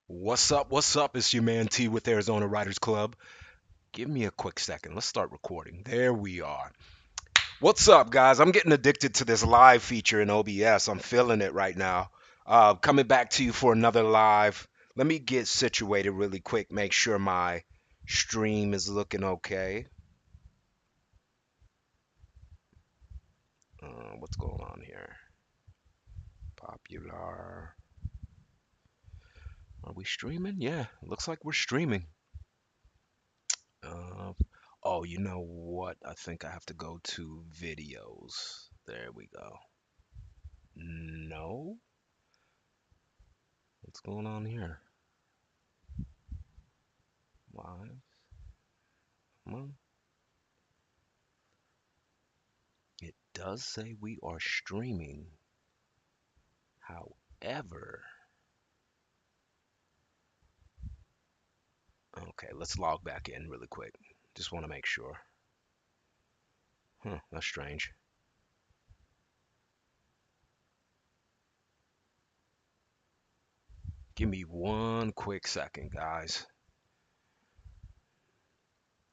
What's up? What's up? It's your man T with Arizona Writers Club. Give me a quick second. Let's start recording. There we are. What's up, guys? I'm getting addicted to this live feature in OBS. I'm feeling it right now. Coming back to you for another live. Let me get situated really quick. Make sure my stream is looking okay. What's going on here? Popular. Are we streaming? Yeah, looks like we're streaming. Uh, oh, you know what? I think I have to go to videos. There we go. No? What's going on here? Live? Come on. It does say we are streaming. However, okay, let's log back in really quick. Just want to make sure. That's strange. Give me one quick second, guys.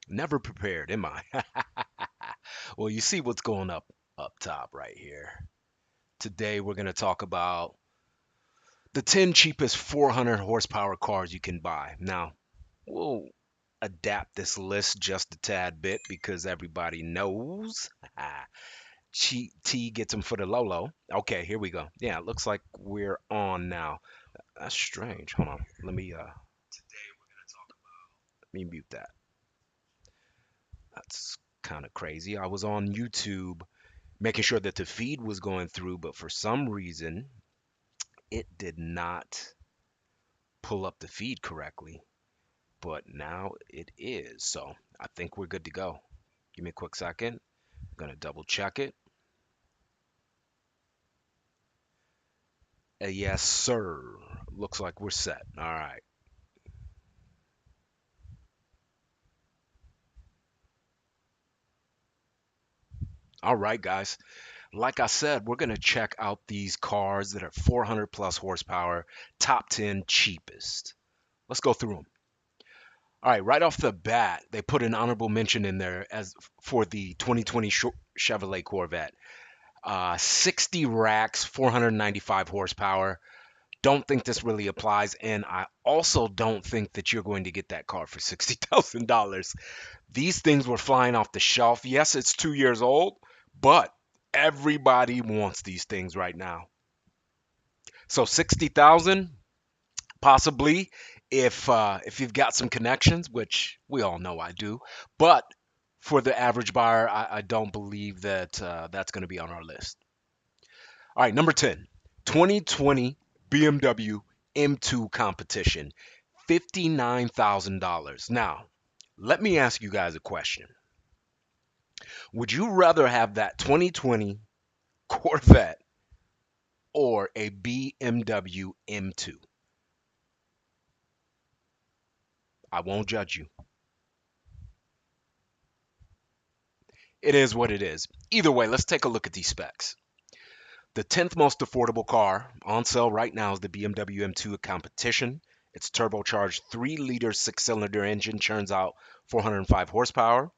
Never prepared, am I? Well, you see what's going up top right here. Today we're going to talk about the 10 cheapest 400 horsepower cars you can buy. Now, we'll adapt this list just a tad bit because everybody knows T gets them for the Lolo. Okay, here we go. Yeah, it looks like we're on now. That's strange. Hold on. Let me mute that. That's kind of crazy. I was on YouTube making sure that the feed was going through, but for some reason it did not pull up the feed correctly. But now it is. So I think we're good to go. Give me a quick second. I'm gonna double check it. Yes, sir. Looks like we're set. All right. All right, guys. Like I said, we're gonna check out these cars that are 400 plus horsepower, top 10 cheapest. Let's go through them. All right, right off the bat, they put an honorable mention in there as for the 2020 Chevrolet Corvette. 60 racks, 495 horsepower. Don't think this really applies, and I also don't think that you're going to get that car for $60,000. These things were flying off the shelf. Yes, it's 2 years old, but everybody wants these things right now. So 60,000, possibly, if you've got some connections, which we all know I do. But for the average buyer, I don't believe that that's going to be on our list. All right, number 10, 2020 BMW M2 competition, $59,000. Now, let me ask you guys a question. Would you rather have that 2020 Corvette or a BMW M2? I won't judge you. It is what it is. Either way, let's take a look at these specs. The 10th most affordable car on sale right now is the BMW M2 competition. Its turbocharged 3-liter 6-cylinder engine churns out 405 horsepower.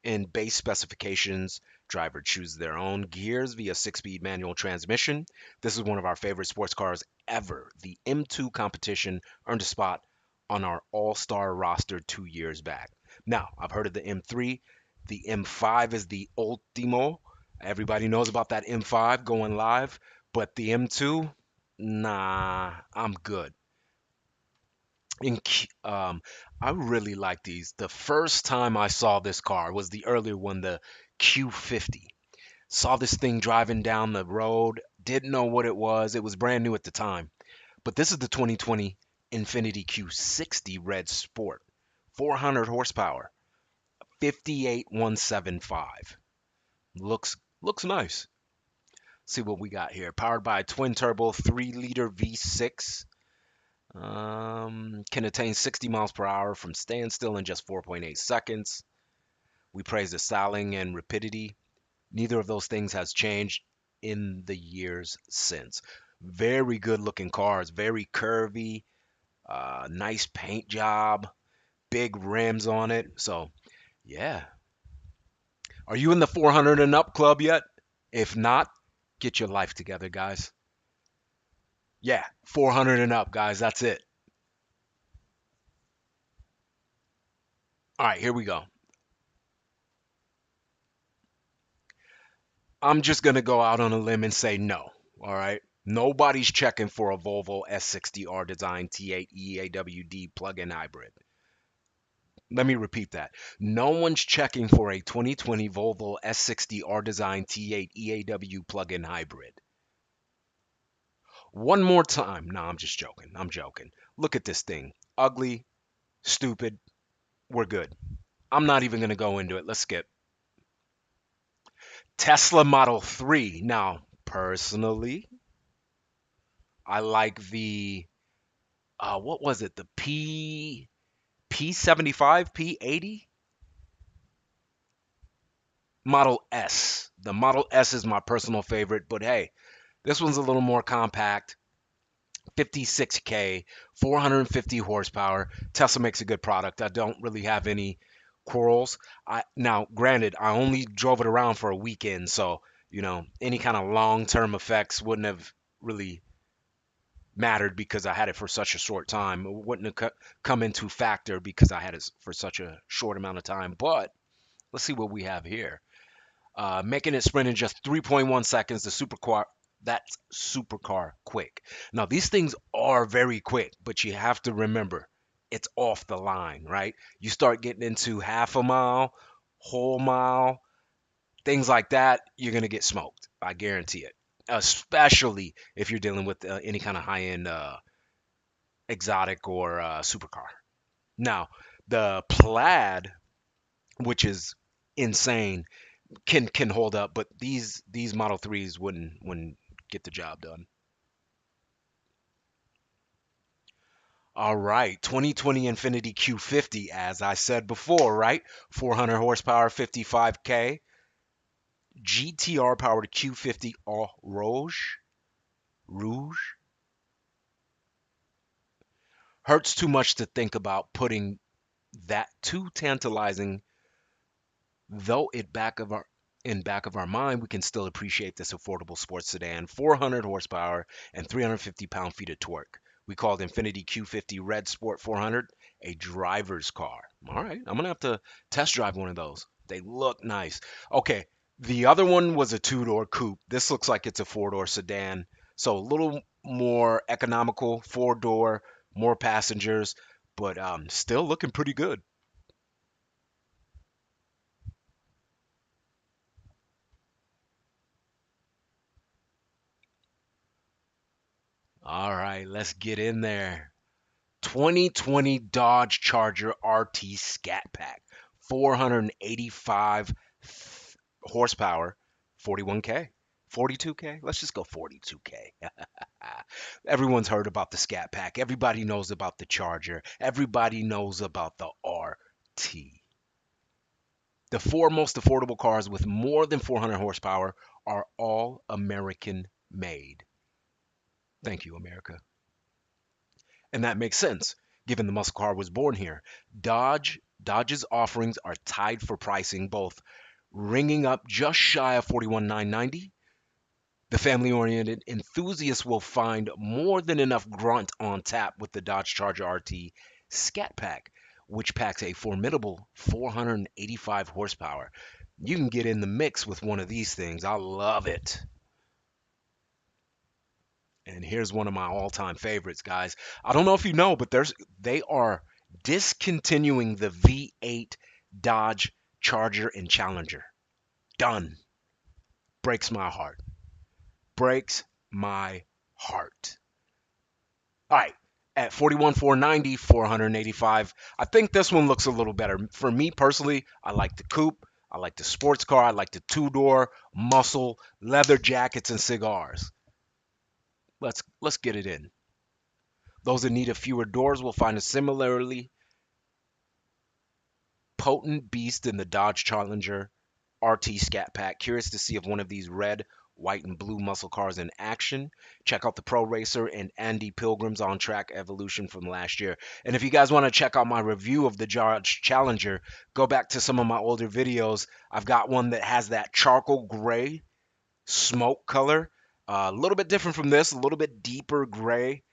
In base specifications, driver chooses their own gears via 6-speed manual transmission. This is one of our favorite sports cars ever. The M2 competition earned a spot on our all-star roster 2 years back. Now, I've heard of the M3. The M5 is the ultimo. Everybody knows about that M5 going live, but the M2, nah, I'm good. I really like these. The first time I saw this car was the earlier one, the Q50. Saw this thing driving down the road, didn't know what it was. It was brand new at the time. But this is the 2020 Infiniti Q60 Red Sport. 400 horsepower, 58,175. Looks nice. See what we got here. Powered by a twin turbo 3-liter V6. Can attain 60 miles per hour from standstill in just 4.8 seconds. We praise the styling and rapidity. Neither of those things has changed in the years since. Very good looking cars, very curvy. Nice paint job, big rims on it. So, yeah. Are you in the 400 and up club yet? If not, get your life together, guys. Yeah, 400 and up, guys. That's it. All right, here we go. I'm just going to go out on a limb and say no. All right. Nobody's checking for a Volvo S60R Design T8 EAWD plug-in hybrid. Let me repeat that. No one's checking for a 2020 Volvo S60R Design T8 EAW plug-in hybrid. One more time. No, I'm just joking. I'm joking. Look at this thing. Ugly, stupid. We're good. I'm not even going to go into it. Let's skip. Tesla Model 3. Now, personally, I like the what was it? The P75, P80 Model S. The Model S is my personal favorite, but hey, this one's a little more compact. 56K, 450 horsepower. Tesla makes a good product. I don't really have any quarrels. Now, granted, I only drove it around for a weekend, so any kind of long-term effects wouldn't have really mattered because I had it for such a short time. It wouldn't have come into factor because I had it for such a short amount of time. But let's see what we have here. Making it sprint in just 3.1 seconds. The supercar, that's supercar quick. Now these things are very quick, but you have to remember it's off the line, right? You start getting into half a mile, whole mile, things like that, you're gonna get smoked. I guarantee it. Especially if you're dealing with any kind of high-end exotic or supercar. Now, the Plaid, which is insane, can hold up, but these Model 3s wouldn't get the job done. All right, 2020 Infinity Q50, as I said before, right? 400 horsepower, 55K, GTR powered Q50 Eau Rouge. Hurts too much to think about putting that too tantalizing. Though back of our mind, we can still appreciate this affordable sports sedan, 400 horsepower and 350 pound-feet of torque. We called Infiniti Q50 Red Sport 400 a driver's car. All right, I'm gonna have to test drive one of those. They look nice. Okay, the other one was a two-door coupe. This looks like it's a four-door sedan, so a little more economical, four-door, more passengers, but still looking pretty good. All right, let's get in there. 2020 Dodge Charger RT Scat Pack, 485 horsepower, 41K, 42K. Let's just go 42K. Everyone's heard about the Scat Pack. Everybody knows about the Charger. Everybody knows about the RT. The four most affordable cars with more than 400 horsepower are all American made. Thank you, America. And that makes sense, given the muscle car was born here. Dodge's offerings are tied for pricing, both ringing up just shy of 41,990. The family-oriented enthusiast will find more than enough grunt on tap with the Dodge Charger RT Scat Pack, which packs a formidable 485 horsepower. You can get in the mix with one of these things. I love it. And here's one of my all-time favorites, guys. I don't know if you know, but they are discontinuing the V8 Dodge Charger and Challenger. Done. Breaks my heart. Breaks my heart. All right. At 41,490, 485. I think this one looks a little better. For me personally, I like the coupe. I like the sports car. I like the two-door, muscle, leather jackets, and cigars. Let's get it in. Those that need a fewer doors will find a similarly potent beast in the Dodge Challenger RT Scat Pack. Curious to see if one of these red white and blue muscle cars in action. Check out the Pro Racer and Andy Pilgrim's on track evolution from last year. And if you guys want to check out my review of the Dodge Challenger, go back to some of my older videos. I've got one that has that charcoal gray smoke color, a little bit different from this, a little bit deeper gray.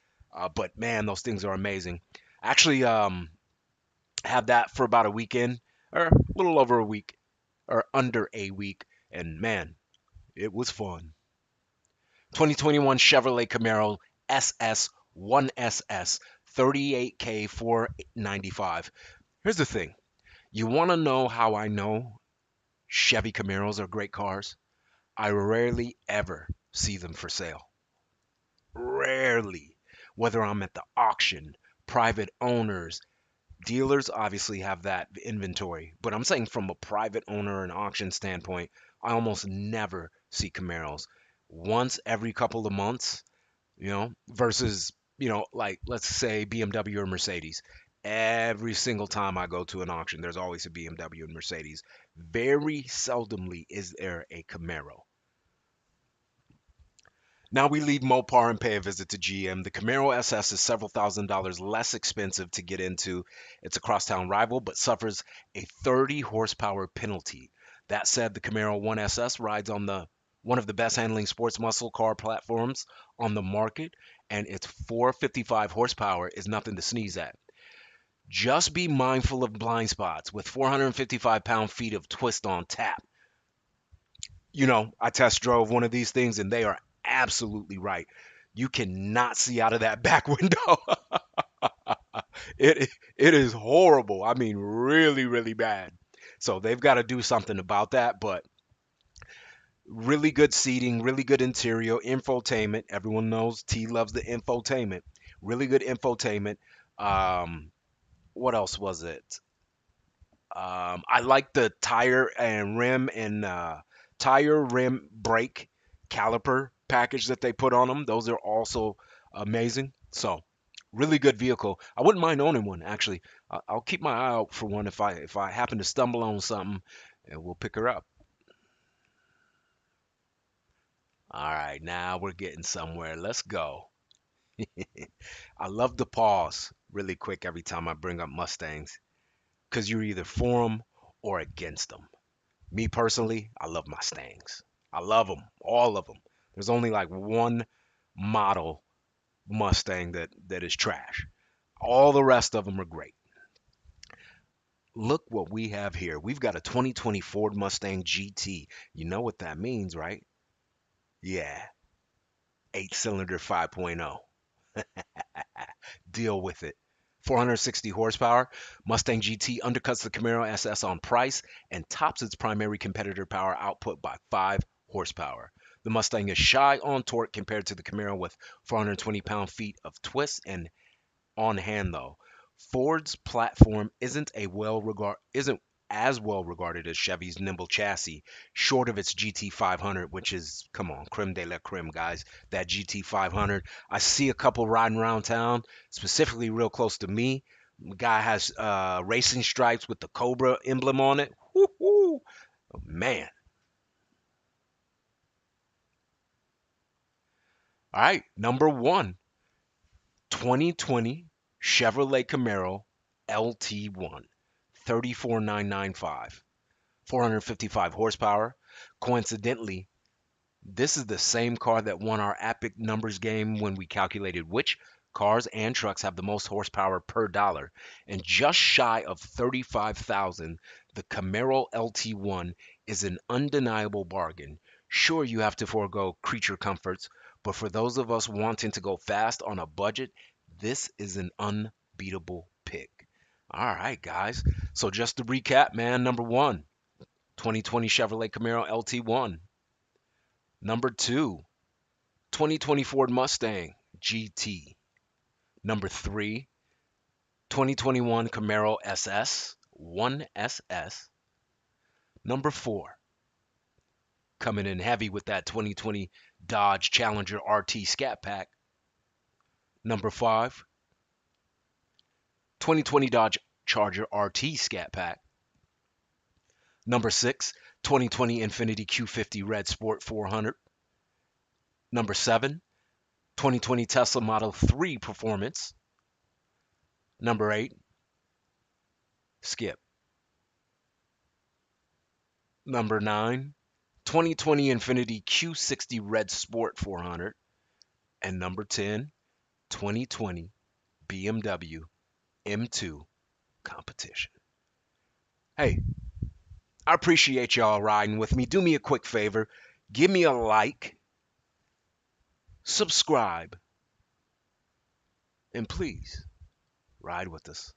But man, those things are amazing. Actually, had that for about a weekend, or a little over a week, or under a week, and man, it was fun. 2021 Chevrolet Camaro SS 1SS 38K 495. Here's the thing. You want to know how I know Chevy Camaros are great cars? I rarely ever see them for sale. Rarely. Whether I'm at the auction, private owners, dealers obviously have that inventory, but I'm saying from a private owner and auction standpoint, I almost never see Camaros. Once every couple of months, versus, like let's say BMW or Mercedes. Every single time I go to an auction, there's always a BMW and Mercedes. Very seldomly is there a Camaro. Now we leave Mopar and pay a visit to GM. The Camaro SS is several $1,000s less expensive to get into. It's a crosstown rival, but suffers a 30 horsepower penalty. That said, the Camaro 1SS rides on the one of the best handling sports muscle car platforms on the market, and its 455 horsepower is nothing to sneeze at. Just be mindful of blind spots with 455 pound-feet of twist on tap. I test drove one of these things and they are absolutely right. You cannot see out of that back window. it is horrible. I mean, really, really bad. So they've got to do something about that. But really good seating, really good interior, infotainment. Everyone knows T loves the infotainment. Really good infotainment. Um, what else was it? I like the tire, rim, brake, caliper package that they put on them. Those are also amazing. So, really good vehicle. I wouldn't mind owning one actually. I'll keep my eye out for one if I happen to stumble on something, and we'll pick her up. All right, now we're getting somewhere. Let's go. I love to pause really quick every time I bring up Mustangs because you're either for them or against them. Me personally, I love Mustangs. I love them, all of them. There's only like one model Mustang that is trash. All the rest of them are great. Look what we have here. We've got a 2020 Ford Mustang GT. You know what that means, right? Yeah, 8-cylinder 5.0. Deal with it. 460 horsepower, Mustang GT undercuts the Camaro SS on price and tops its primary competitor power output by 5 horsepower. The Mustang is shy on torque compared to the Camaro with 420 pound-feet of twist and on hand though. Ford's platform isn't as well regarded as Chevy's nimble chassis, short of its GT500, which is, come on, creme de la creme, guys. That GT500. I see a couple riding around town, specifically real close to me. The guy has racing stripes with the Cobra emblem on it. Woo-hoo. Oh, man. All right, number one, 2020 Chevrolet Camaro LT1, 34995, 455 horsepower. Coincidentally, this is the same car that won our epic numbers game when we calculated which cars and trucks have the most horsepower per dollar. And just shy of 35,000, the Camaro LT1 is an undeniable bargain. Sure, you have to forego creature comforts, but for those of us wanting to go fast on a budget, this is an unbeatable pick. All right, guys. So just to recap, man, number one, 2020 Chevrolet Camaro LT1. Number two, 2020 Ford Mustang GT. Number three, 2021 Camaro SS 1SS. Number four, coming in heavy with that 2020 Dodge Challenger RT Scat Pack. Number five, 2020 Dodge Charger RT Scat Pack. Number six, 2020 Infiniti Q50 Red Sport 400. Number 7, 2020 Tesla Model 3 Performance. Number 8, skip. Number 9, 2020 Infiniti Q60 Red Sport 400. And number 10, 2020 BMW M2 Competition. Hey, I appreciate y'all riding with me. Do me a quick favor. Give me a like, subscribe, and please ride with us.